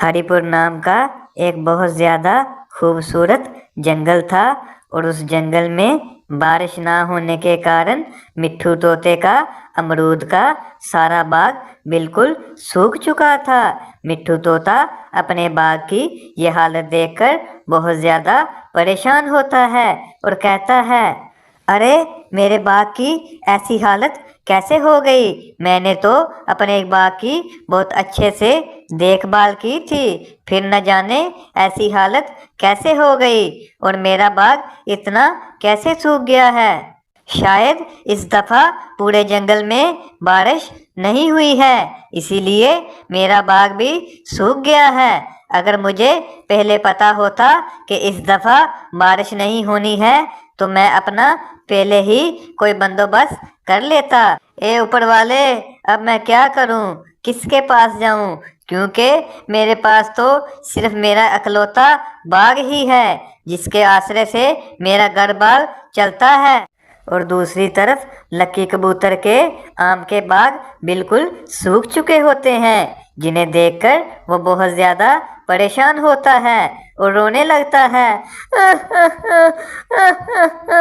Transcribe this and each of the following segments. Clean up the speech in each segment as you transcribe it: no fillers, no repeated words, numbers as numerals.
हरिपुर नाम का एक बहुत ज़्यादा खूबसूरत जंगल था और उस जंगल में बारिश ना होने के कारण मिट्ठू तोते का अमरूद का सारा बाग बिल्कुल सूख चुका था। मिट्ठू तोता अपने बाग की ये हालत देखकर बहुत ज़्यादा परेशान होता है और कहता है, अरे मेरे बाग की ऐसी हालत कैसे हो गई? मैंने तो अपने बाग की बहुत अच्छे से देखभाल की थी, फिर न जाने ऐसी हालत कैसे हो गई और मेरा बाग इतना कैसे सूख गया है। शायद इस दफ़ा पूरे जंगल में बारिश नहीं हुई है, इसीलिए मेरा बाग भी सूख गया है। अगर मुझे पहले पता होता कि इस दफ़ा बारिश नहीं होनी है तो मैं अपना पहले ही कोई बंदोबस्त कर लेता। ए ऊपर वाले, अब मैं क्या करूं? किसके पास जाऊं? क्योंकि मेरे पास तो सिर्फ मेरा अकलौता बाग ही है जिसके आश्रय से मेरा घर बार चलता है। और दूसरी तरफ लकी कबूतर के आम के बाग बिल्कुल सूख चुके होते हैं, जिन्हें देखकर वो बहुत ज़्यादा परेशान होता है और रोने लगता है।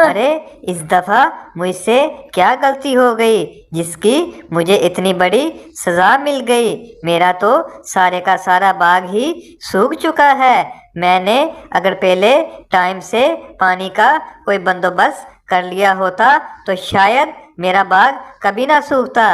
अरे इस दफ़ा मुझसे क्या गलती हो गई जिसकी मुझे इतनी बड़ी सज़ा मिल गई? मेरा तो सारे का सारा बाग ही सूख चुका है। मैंने अगर पहले टाइम से पानी का कोई बंदोबस्त कर लिया होता तो शायद मेरा बाग कभी ना सूखता।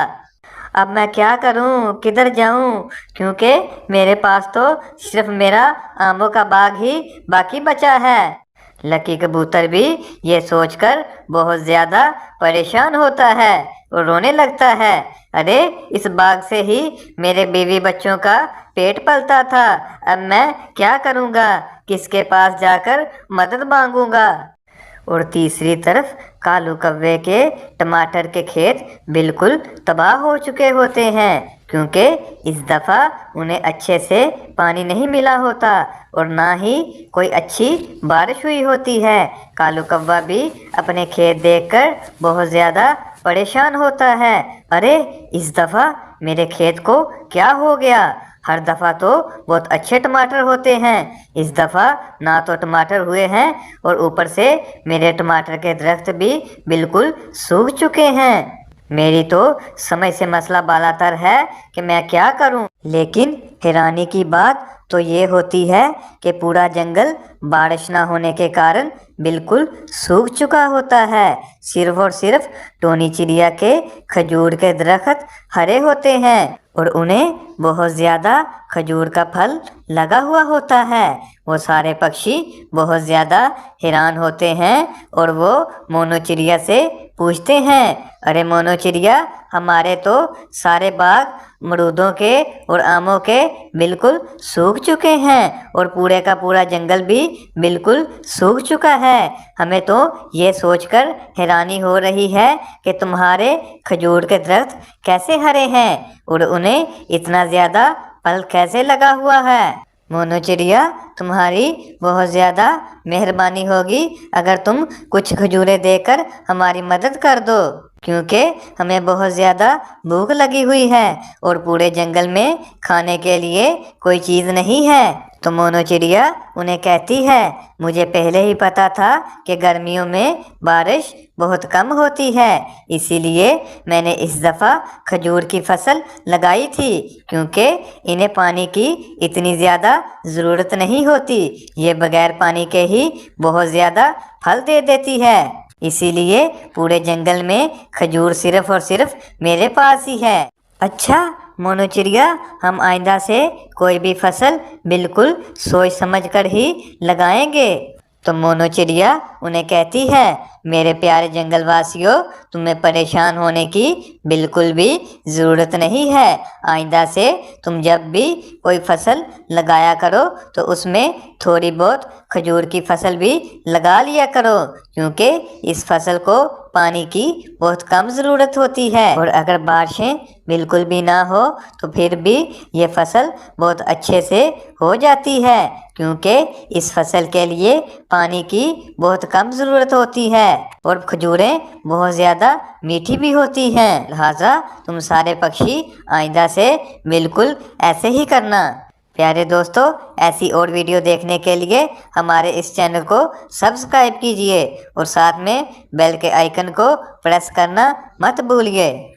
अब मैं क्या करूं? किधर जाऊं? क्योंकि मेरे पास तो सिर्फ मेरा आमों का बाग ही बाकी बचा है। लकी कबूतर भी ये सोचकर बहुत ज़्यादा परेशान होता है और रोने लगता है। अरे इस बाग से ही मेरे बीवी बच्चों का पेट पलता था, अब मैं क्या करूँगा? किसके पास जाकर मदद मांगूंगा? और तीसरी तरफ कालू कौवे के टमाटर के खेत बिल्कुल तबाह हो चुके होते हैं, क्योंकि इस दफ़ा उन्हें अच्छे से पानी नहीं मिला होता और ना ही कोई अच्छी बारिश हुई होती है। कालू कौवा भी अपने खेत देखकर बहुत ज़्यादा परेशान होता है। अरे इस दफ़ा मेरे खेत को क्या हो गया? हर दफ़ा तो बहुत अच्छे टमाटर होते हैं, इस दफ़ा ना तो टमाटर हुए हैं और ऊपर से मेरे टमाटर के दरख्त भी बिल्कुल सूख चुके हैं। मेरी तो समय से मसला बालातर है कि मैं क्या करूं। लेकिन हैरानी की बात तो ये होती है कि पूरा जंगल बारिश ना होने के कारण बिल्कुल सूख चुका होता है। सिर्फ और सिर्फ टोनी चिड़िया के खजूर के दरख्त हरे होते हैं और उन्हें बहुत ज़्यादा खजूर का फल लगा हुआ होता है। वो सारे पक्षी बहुत ज़्यादा हैरान होते हैं और वो मोनू चिड़िया से पूछते हैं, अरे मोनू चिड़िया, हमारे तो सारे बाग अमरूदों के और आमों के बिल्कुल सूख चुके हैं और पूरे का पूरा जंगल भी बिल्कुल सूख चुका है। हमें तो ये सोचकर हैरानी हो रही है कि तुम्हारे खजूर के दरख्त कैसे हरे हैं और उन्हें इतना ज़्यादा फल कैसे लगा हुआ है। मोनू चिड़िया, तुम्हारी बहुत ज़्यादा मेहरबानी होगी अगर तुम कुछ खजूरें देकर हमारी मदद कर दो, क्योंकि हमें बहुत ज़्यादा भूख लगी हुई है और पूरे जंगल में खाने के लिए कोई चीज़ नहीं है। तो मोनू चिड़िया उन्हें कहती है, मुझे पहले ही पता था कि गर्मियों में बारिश बहुत कम होती है, इसीलिए मैंने इस दफ़ा खजूर की फसल लगाई थी, क्योंकि इन्हें पानी की इतनी ज़्यादा ज़रूरत नहीं होती। ये बगैर पानी के ही बहुत ज़्यादा फल दे देती है, इसीलिए पूरे जंगल में खजूर सिर्फ और सिर्फ मेरे पास ही है। अच्छा मोनू चिड़िया, हम आइंदा से कोई भी फसल बिल्कुल सोच समझ कर ही लगाएंगे। तो मोनू चिड़िया उन्हें कहती है, मेरे प्यारे जंगलवासियों, तुम्हें परेशान होने की बिल्कुल भी ज़रूरत नहीं है। आइंदा से तुम जब भी कोई फसल लगाया करो तो उसमें थोड़ी बहुत खजूर की फसल भी लगा लिया करो, क्योंकि इस फसल को पानी की बहुत कम ज़रूरत होती है और अगर बारिशें बिल्कुल भी ना हो तो फिर भी ये फसल बहुत अच्छे से हो जाती है, क्योंकि इस फसल के लिए पानी की बहुत कम ज़रूरत होती है और खजूरें बहुत ज़्यादा मीठी भी होती हैं। लिहाजा तुम सारे पक्षी आइंदा से बिल्कुल ऐसे ही करना। پیارے دوستو، ایسی اور ویڈیو دیکھنے کے لیے ہمارے اس چینل کو سبسکرائب کیجئے اور ساتھ میں بیل کے آئیکن کو پریس کرنا مت بھولیے۔